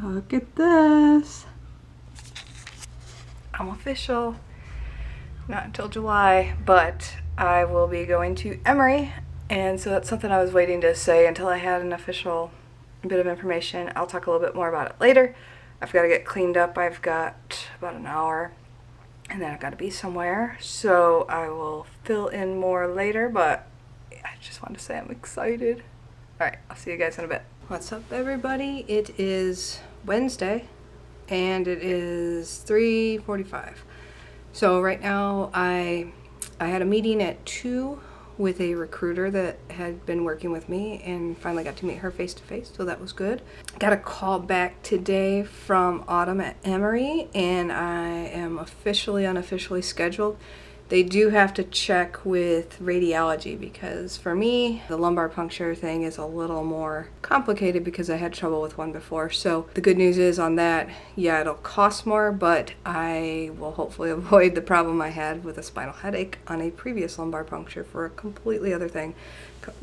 Look at this. I'm official. Not until July, but I will be going to Emory, and so that's something I was waiting to say until I had an official bit of information. I'll talk a little bit more about it later. I've got to get cleaned up. I've got about an hour, and then I've got to be somewhere, so I will fill in more later, but I just wanted to say I'm excited. Alright, I'll see you guys in a bit. What's up, everybody? It is Wednesday, and it is 3:45. So right now I had a meeting at 2 with a recruiter that had been working with me, and finally got to meet her face to face, so that was good. Got a call back today from Autumn at Emory, and I am unofficially scheduled. They do have to check with radiology because for me, the lumbar puncture thing is a little more complicated because I had trouble with one before. So the good news is on that, yeah, it'll cost more, but I will hopefully avoid the problem I had with a spinal headache on a previous lumbar puncture for a completely other thing.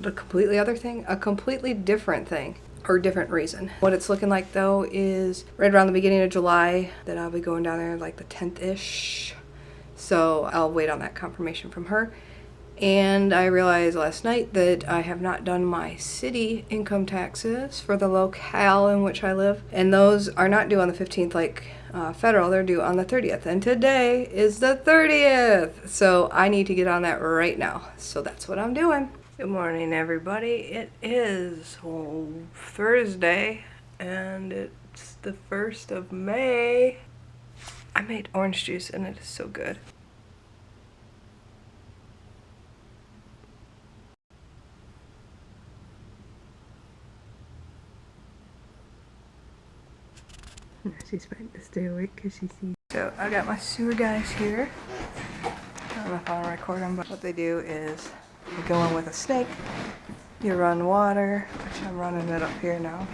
A completely different thing. Or different reason. What it's looking like though is right around the beginning of July that I'll be going down there like the 10th-ish. So I'll wait on that confirmation from her. And I realized last night that I have not done my city income taxes for the locale in which I live. And those are not due on the 15th like federal, they're due on the 30th. And today is the 30th. So I need to get on that right now. So that's what I'm doing. Good morning, everybody. It is Thursday, and it's the 1st of May. I made orange juice, and it is so good. She's trying to stay awake because she sees. So I got my sewer guys here. I don't know if I'll record them, but what they do is you go in with a snake, you run water, which I'm running it up here now,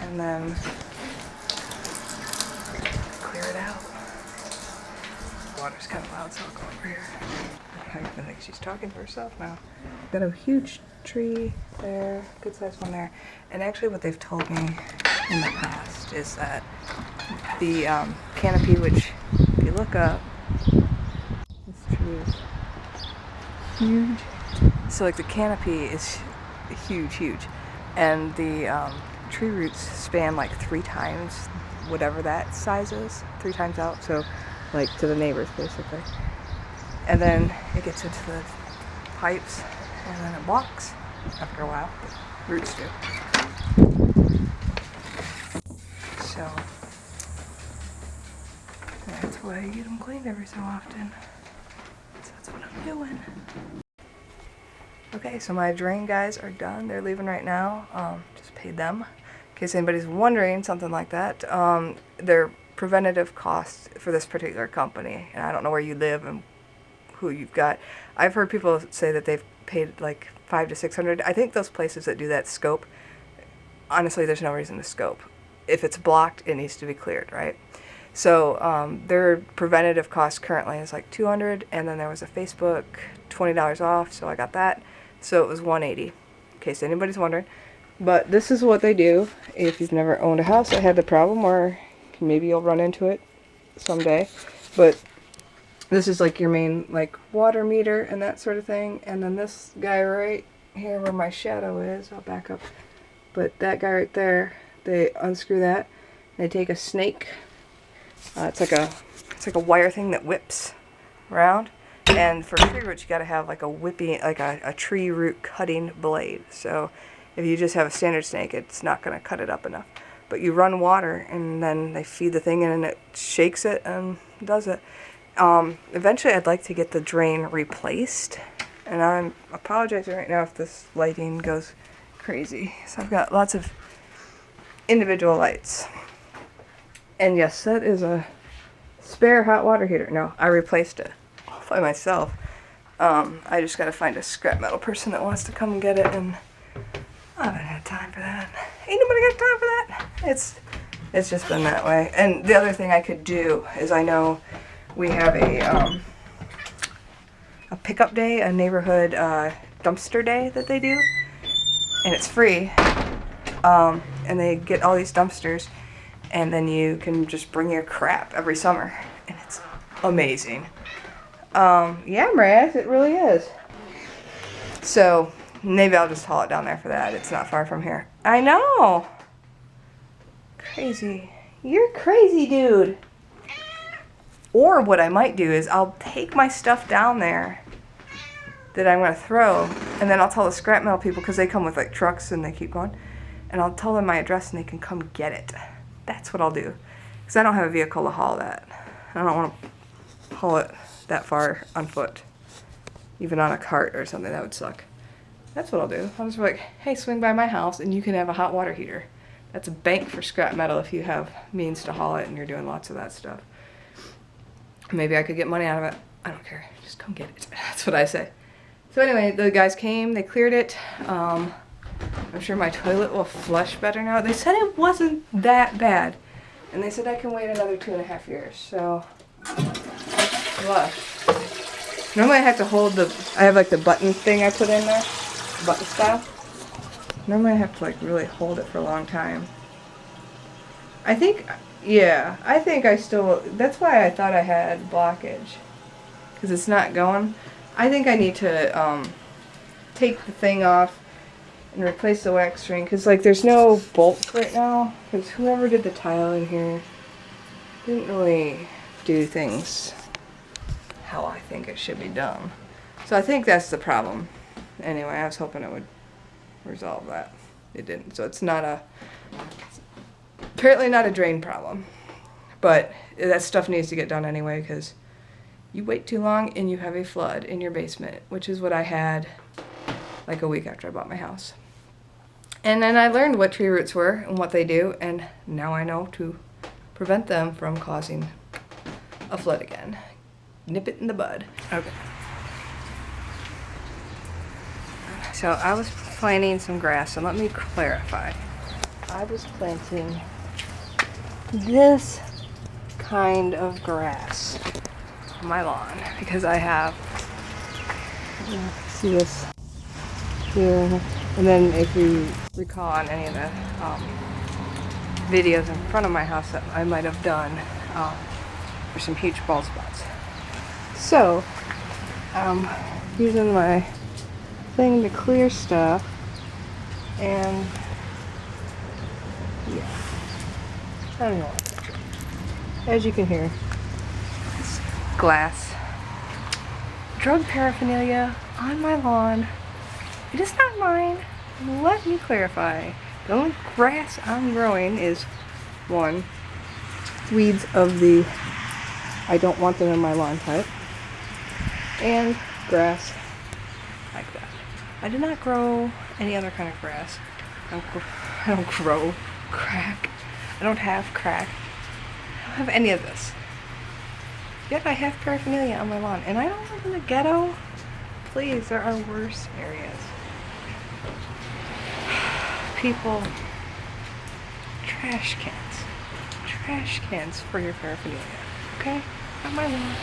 and then clear it out. Water's kind of loud, so I'll go over here. I think she's talking to herself now. Got a huge tree there, good sized one there, and actually what they've told me in the past is that the canopy, which if you look up, this tree is huge. So like the canopy is huge, and the tree roots span like 3 times whatever that size is, 3 times out, so like to the neighbors basically. And then it gets into the pipes, and then it walks after a while. Roots do. So that's why you get them cleaned every so often. So that's what I'm doing. Okay, so my drain guys are done. They're leaving right now. Just paid them. In case anybody's wondering, something like that. They're preventative costs for this particular company. And I don't know where you live and who you've got. I've heard people say that they've paid like $500 to $600. I think those places that do that scope, honestly, there's no reason to scope. If it's blocked, it needs to be cleared, right? So their preventative cost currently is like $200, and then there was a Facebook $20 off, so I got that. So it was $180, in case anybody's wondering. But this is what they do if you've never owned a house that had the problem, or maybe you'll run into it someday. But this is like your main like water meter and that sort of thing. And then this guy right here where my shadow is, I'll back up. But that guy right there, they unscrew that. They take a snake. It's like a wire thing that whips around. And for tree roots, you got to have like a whipping, like a tree root cutting blade. So if you just have a standard snake, it's not going to cut it up enough. But you run water, and then they feed the thing in, and it shakes it and does it. Eventually, I'd like to get the drain replaced. And I'm apologizing right now if this lighting goes crazy. So I've got lots of individual lights. And yes, that is a spare hot water heater. No, I replaced it by myself. I just gotta find a scrap metal person that wants to come and get it, and I haven't had time for that. Ain't nobody got time for that. It's just been that way. And the other thing I could do is, I know we have a pickup day, a neighborhood dumpster day that they do, and it's free. And and they get all these dumpsters, and then you can just bring your crap every summer, and it's amazing. Yeah, Mariah, it really is. So maybe I'll just haul it down there for that. It's not far from here. I know. Crazy. You're crazy, dude. Or what I might do is I'll take my stuff down there that I'm going to throw, and then I'll tell the scrap metal people, because they come with like trucks and they keep going, and I'll tell them my address and they can come get it. That's what I'll do, because I don't have a vehicle to haul that. I don't want to haul it that far on foot, even on a cart or something. That would suck. That's what I'll do. I'll just be like, hey, swing by my house and you can have a hot water heater. That's a bank for scrap metal if you have means to haul it and you're doing lots of that stuff. Maybe I could get money out of it. I don't care. Just come get it. That's what I say. So anyway, the guys came, they cleared it. I'm sure my toilet will flush better now. They said it wasn't that bad. And they said I can wait another 2.5 years. So, flush. Normally I have to hold I have like the button thing I put in there. Button style. Normally I have to like really hold it for a long time. I think I still, that's why I thought I had blockage. Because it's not going. I think I need to take the thing off and replace the wax ring, because like there's no bolts right now, because whoever did the tile in here didn't really do things how I think it should be done. So I think that's the problem. Anyway, I was hoping it would resolve that. It didn't. So it's apparently not a drain problem, but that stuff needs to get done anyway, because you wait too long and you have a flood in your basement, which is what I had like a week after I bought my house. And then I learned what tree roots were and what they do, and now I know to prevent them from causing a flood again. Nip it in the bud. Okay. So I was planting some grass, and let me clarify. I was planting this kind of grass on my lawn because I have, see this here, and then if you recall on any of the videos in front of my house that I might have done, there's some huge bald spots. So I'm using my thing to clear stuff, and yeah, I don't know. As you can hear, it's glass. Drug paraphernalia on my lawn. It is not mine. Let me clarify. The only grass I'm growing is, one, weeds of the I don't want them in my lawn type, and grass like that. I did not grow any other kind of grass. I don't grow crack. I don't have crack. I don't have any of this. Yet I have paraphernalia on my lawn. And I don't live in the ghetto. Please, there are worse areas. People, trash cans. Trash cans for your paraphernalia. Okay? On my lawn.